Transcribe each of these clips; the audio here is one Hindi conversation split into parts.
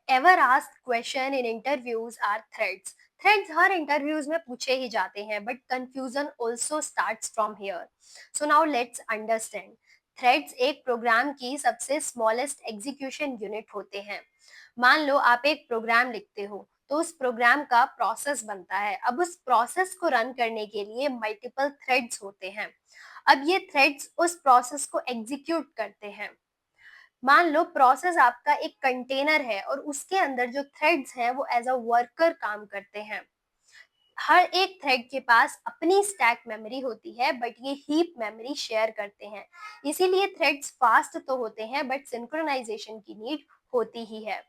Ever asked question in interviews are threads. Threads हर इंटरव्यूज में पूछे ही जाते हैं, but confusion also starts from here. So now let's understand. Threads एक प्रोग्राम की सबसे स्मॉलेस्ट एग्जीक्यूशन यूनिट होते हैं। मान लो आप एक प्रोग्राम लिखते हो, तो उस प्रोग्राम का प्रोसेस बनता है। अब उस प्रोसेस को रन करने के लिए मल्टीपल थ्रेड्स होते हैं। अब ये थ्रेड्स उस प्रोसेस को एग्जीक्यूट करते हैं। मान लो प्रोसेस आपका एक कंटेनर है और उसके अंदर जो थ्रेड्स हैं वो एज अ वर्कर काम करते हैं। हर एक थ्रेड के पास अपनी स्टैक मेमोरी होती है, बट ये हीप मेमोरी शेयर करते हैं। इसीलिए थ्रेड्स फास्ट तो होते हैं, बट सिंक्रोनाइजेशन की नीड होती ही है।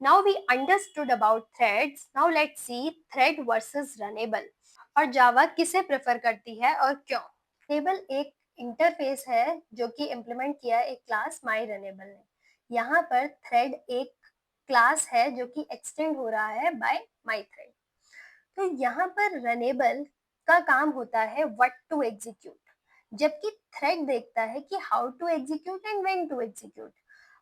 Now we understood about threads, now let's see thread versus runnable. और जावा किसे प्रेफर करती है और क्यों? रनेबल एक इंटरफेस है जो कि इम्प्लीमेंट किया है एक क्लास माई रनेबल ने। यहाँ पर थ्रेड एक क्लास है जो कि एक्सटेंड हो रहा है बाय माई थ्रेड। तो यहाँ पर रनेबल का काम होता है व्हाट टू एग्जीक्यूट, जबकि थ्रेड देखता है कि how to execute and when to execute.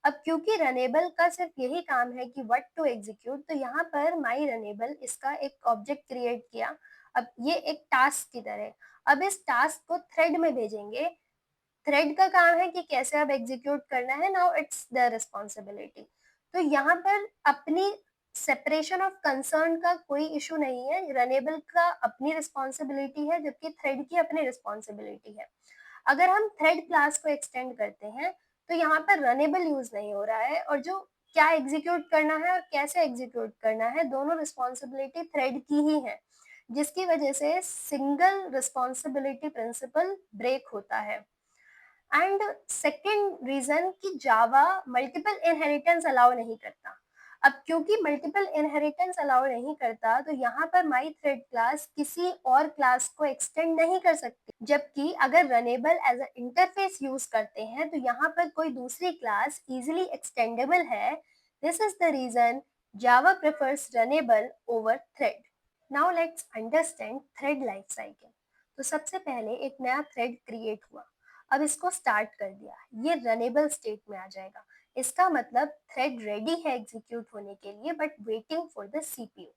अब क्योंकि रनेबल का सिर्फ यही काम है कि व्हाट टू एग्जीक्यूट, तो यहाँ पर माई रनेबल इसका एक ऑब्जेक्ट क्रिएट किया। अब ये एक टास्क की तरह, अब इस टास्क को थ्रेड में भेजेंगे। थ्रेड का काम है कि कैसे अब एग्जीक्यूट करना है, नाउ इट्स द रिस्पॉन्सिबिलिटी। तो यहाँ पर अपनी सेपरेशन ऑफ कंसर्न का कोई इशू नहीं है। रनेबल का अपनी रिस्पॉन्सिबिलिटी है, जबकि थ्रेड की अपनी रिस्पॉन्सिबिलिटी है। अगर हम थ्रेड क्लास को एक्सटेंड करते हैं, तो यहाँ पर रनेबल यूज नहीं हो रहा है, और जो क्या एग्जीक्यूट करना है और कैसे एग्जीक्यूट करना है, दोनों रिस्पॉन्सिबिलिटी थ्रेड की ही है, जिसकी वजह से सिंगल रिस्पॉन्सिबिलिटी प्रिंसिपल ब्रेक होता है। एंड सेकेंड रीजन कि जावा मल्टीपल इनहेरिटेंस अलाउ नहीं करता। अब क्योंकि मल्टीपल इनहेरिटेंस अलाउ नहीं करता, तो यहाँ पर माई थ्रेड क्लास किसी और क्लास को एक्सटेंड नहीं कर सकती, जबकि अगर runnable as a interface use करते हैं तो यहाँ पर कोई दूसरी क्लास इजिली एक्सटेंडेबल है। This is the reason Java prefers runnable over thread. Now let's understand thread life cycle. तो सबसे पहले एक नया थ्रेड क्रिएट हुआ। अब इसको स्टार्ट कर दिया, ये रनेबल स्टेट में आ जाएगा। इसका मतलब थ्रेड रेडी है एग्जीक्यूट होने के लिए, but waiting for the CPU.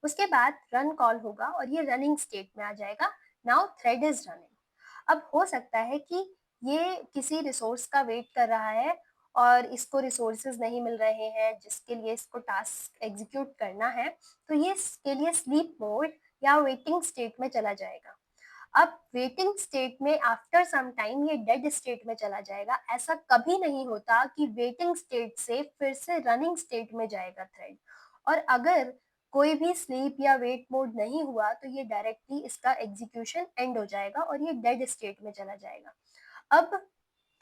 उसके बाद रन कॉल होगा और ये रनिंग स्टेट में आ जाएगा। Now thread is running. अब हो सकता है कि ये किसी रिसोर्स का वेट कर रहा है और इसको रिसोर्सेज नहीं मिल रहे हैं जिसके लिए इसको टास्क एग्जीक्यूट करना है, तो ये इसके लिए स्लीप मोड या वेटिंग स्टेट में चला जाएगा। अब वेटिंग स्टेट में आफ्टर सम टाइम ये डेड स्टेट में चला जाएगा। ऐसा कभी नहीं होता कि वेटिंग स्टेट से फिर से रनिंग स्टेट में जाएगा थ्रेड। और अगर कोई भी स्लीप या वेट मोड नहीं हुआ, तो ये डायरेक्टली इसका एग्जीक्यूशन एंड हो जाएगा और ये डेड स्टेट में चला जाएगा। अब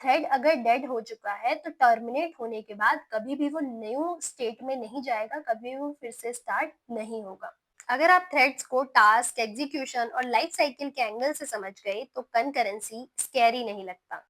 थ्रेड अगर डेड हो चुका है, तो टर्मिनेट होने के बाद कभी भी वो न्यू स्टेट में नहीं जाएगा, कभी भी वो फिर से स्टार्ट नहीं होगा। अगर आप थ्रेड्स को टास्क, एग्जीक्यूशन और लाइफ साइकिल के एंगल से समझ गए, तो कंकरेंसी स्कैरी नहीं लगता।